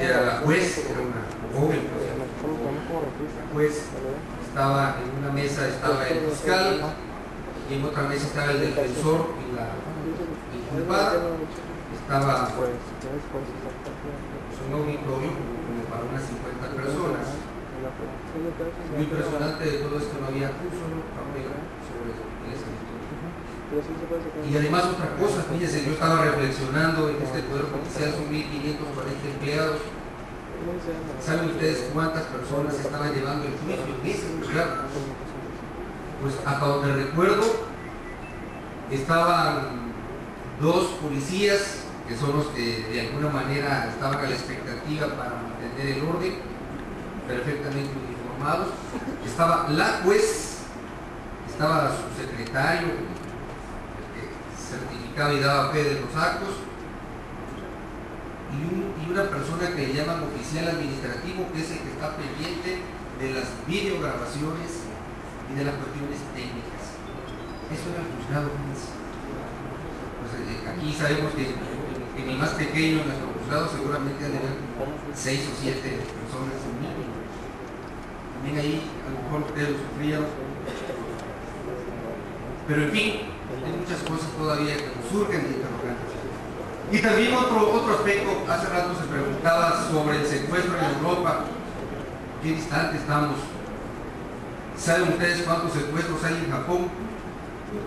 Era la juez, era una joven, la juez estaba en una mesa, estaba el fiscal, y en otra mesa estaba el defensor y la inculpada. Estaba un auditorio como para unas 50 personas. Muy impresionante de todo esto, no había un solo papel sobre ese auditorio. Y además otra cosa, fíjense, yo estaba reflexionando en este Poder Judicial, son 1.540 empleados. ¿Saben ustedes cuántas personas estaban llevando el juicio en ese lugar? Pues hasta donde recuerdo, estaban dos policías, que son los que de alguna manera estaban a la expectativa para mantener el orden, perfectamente uniformados. Estaba la juez, estaba su secretario, que certificaba y daba fe de los actos, y una persona que le llaman oficial administrativo, que es el que está pendiente de las videograbaciones y de las cuestiones técnicas. Eso era el juzgado. Pues, aquí sabemos que en el más pequeño, en nuestro juzgado, seguramente han de haber 6 o 7 personas mínimo. También ahí a lo mejor ustedes lo sufrían. Pero en fin, hay muchas cosas todavía que nos surgen de interrogantes. Y también otro aspecto, hace rato se preguntaba sobre el secuestro en Europa. ¿Qué distante estamos? ¿Saben ustedes cuántos secuestros hay en Japón?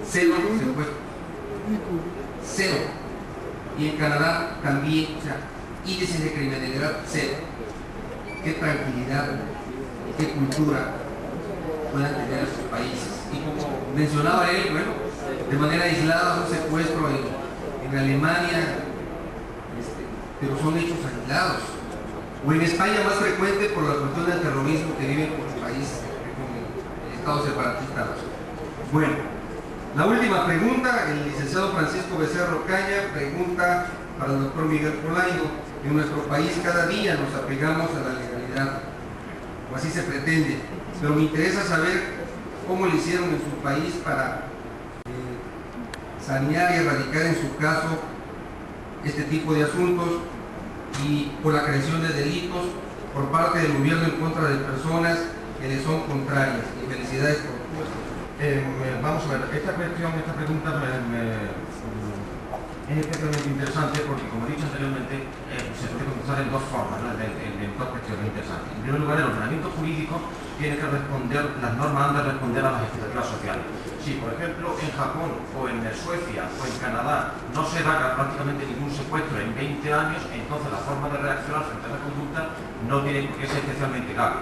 0 secuestros. 0. Y en Canadá también, o sea, índices de criminalidad 0. Qué tranquilidad, qué cultura puedan tener sus países. Y como mencionaba él, bueno, de manera aislada un secuestro en Alemania, pero son hechos aislados. O en España más frecuente por la cuestión del terrorismo que viven con los países, con el Estado separatista. Bueno, la última pregunta, el licenciado Francisco Becerra Ocaña pregunta para el doctor Miguel Polaino: en nuestro país cada día nos apegamos a la legalidad, o así se pretende, pero me interesa saber cómo le hicieron en su país para sanear y erradicar en su caso este tipo de asuntos, y por la creación de delitos por parte del gobierno en contra de personas que le son contrarias. Y felicidades por vamos a ver, esta pregunta es especialmente interesante porque, como he dicho anteriormente, se puede contestar en dos formas, ¿no? en dos cuestiones interesantes. En primer lugar, el ordenamiento jurídico tiene que responder, las normas han de responder a las expectativas sociales. Si, por ejemplo, en Japón o en Suecia o en Canadá no se da prácticamente ningún secuestro en 20 años, entonces la forma de reaccionar frente a la conducta no tiene por qué ser especialmente grave,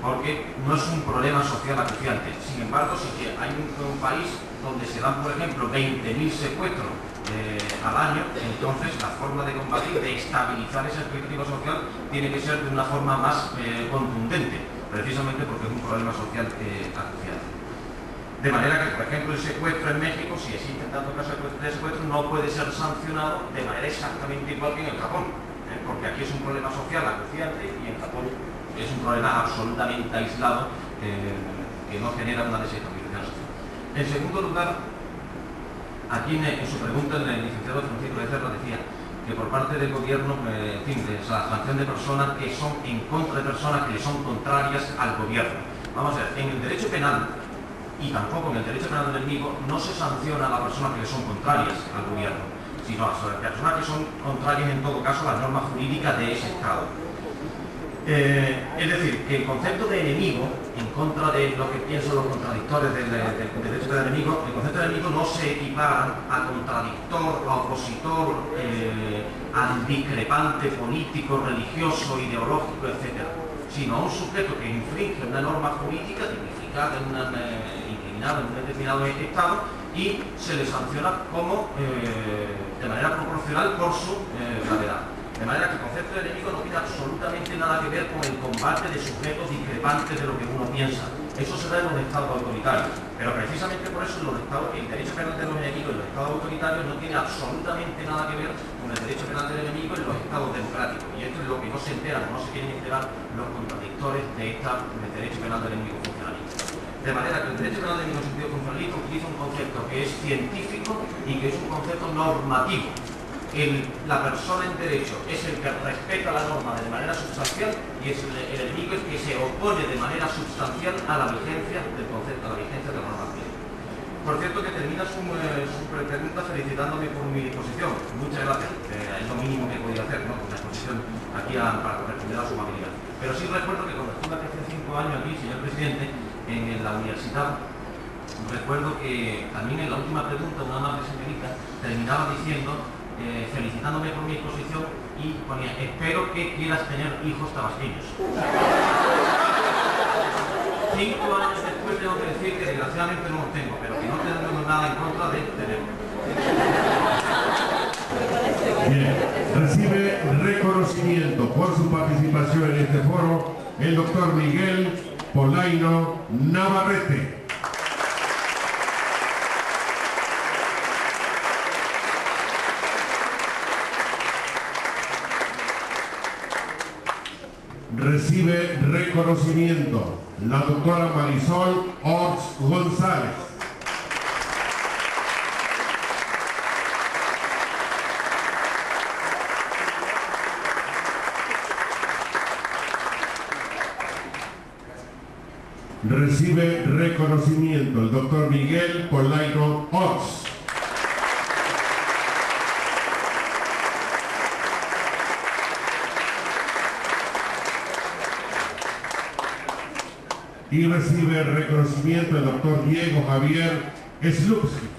porque no es un problema social acuciante. Sin embargo, sí que hay un país donde se dan, por ejemplo, 20.000 secuestros al año, entonces la forma de combatir, de estabilizar esa expectativa social, tiene que ser de una forma más contundente, precisamente porque es un problema social acuciante. De manera que, por ejemplo, el secuestro en México, si existen tantos casos de secuestro, no puede ser sancionado de manera exactamente igual que en el Japón, porque aquí es un problema social acuciante y en Japón es un problema absolutamente aislado que no genera una desestabilización social. En segundo lugar, aquí en su pregunta el licenciado Francisco Becerra decía que por parte del gobierno, en fin, de la sanción de personas que son en contra de personas que le son contrarias al gobierno. Vamos a ver, en el derecho penal y tampoco en el derecho penal del enemigo no se sanciona a las personas que le son contrarias al gobierno, sino a las personas que son contrarias en todo caso a las normas jurídicas de ese Estado. Es decir, que el concepto de enemigo, en contra de lo que piensan los contradictores del derecho del enemigo, el concepto de enemigo no se equipara a contradictor, a opositor, al discrepante político, religioso, ideológico, etc., sino a un sujeto que infringe una norma jurídica tipificada incriminada en un determinado Estado y se le sanciona como de manera proporcional por su gravedad. De manera que el concepto de enemigo no tiene absolutamente nada que ver con el combate de sujetos discrepantes de lo que uno piensa. Eso se da en los estados autoritarios. Pero precisamente por eso el derecho penal de los enemigos en los estados autoritarios no tiene absolutamente nada que ver con el derecho penal del enemigo en los estados democráticos. Y esto es lo que no se enteran, no se quieren enterar los contradictores del derecho penal del enemigo funcionalista. De manera que el derecho penal del enemigo en sentido funcionalista utiliza un concepto que es científico y que es un concepto normativo, la persona en derecho es el que respeta la norma de manera sustancial y el enemigo es que se opone de manera sustancial a la vigencia del concepto, a la vigencia de la norma. Por cierto, que termina su pregunta felicitándome por mi disposición. Muchas gracias. Es lo mínimo que he podido hacer, ¿no? Con la exposición aquí para corresponder a su amabilidad. Pero sí recuerdo que cuando estuve hace 5 años aquí, señor presidente, en la universidad, recuerdo que también en la última pregunta una amable señorita terminaba diciendo, felicitándome por mi exposición y ponía, espero que quieras tener hijos tabasqueños. 5 años después tengo que decir que desgraciadamente no los tengo, pero que no tenemos nada en contra de tenerlos. Bien, recibe reconocimiento por su participación en este foro el doctor Miguel Polaino Navarrete. Recibe reconocimiento la doctora Marisol Orts González. Recibe reconocimiento el doctor Miguel Polaino Orts. Y recibe reconocimiento el doctor Diego Javier Slupski.